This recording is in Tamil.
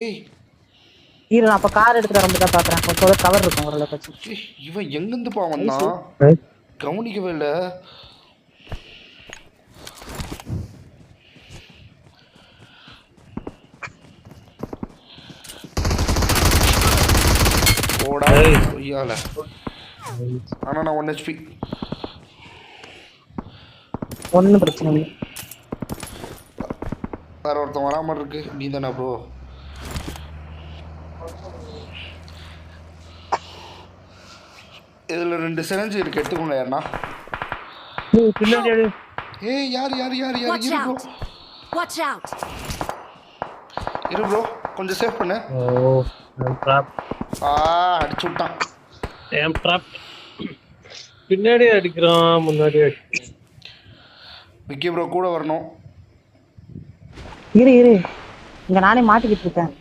ஏய் இரு நான் அப்ப கார் எடுத்துட்டு வரும்போது தான் பாக்குறேன். கொஞ்சம் கவர் இருக்கும் ஓரளவுக்கு வச்சு. ஏய், இவன் எங்கிருந்துப்பா வந்தான்? கவனிக்கவே இல்லை. போடா பொய்யால. ஆனா நான் 1 HP. ஒன்னும் பிரச்சனை இல்லை. வேற ஒருத்தன் வராம இருக்கு. நீ தானே ப்ரோ? இதுல 2 சிரஞ்சு இருக்கு, எடுத்துக்கோங்க யாருன்னா. ஏய் யார் யார் யார் யார் இரு ப்ரோ. Watch out. இரு ப்ரோ, கொஞ்சம் சேவ் பண்ணு. ஓ ட்ராப். அடிச்சு விட்டான். ஏம் ட்ராப். பின்னாடி அடிக்கிறான், முன்னாடி அடிக்கிறான். விக்கி ப்ரோ கூட வரணும். இரு இரு, இங்க நானே மாட்டிக்கிட்டு இருக்கேன்.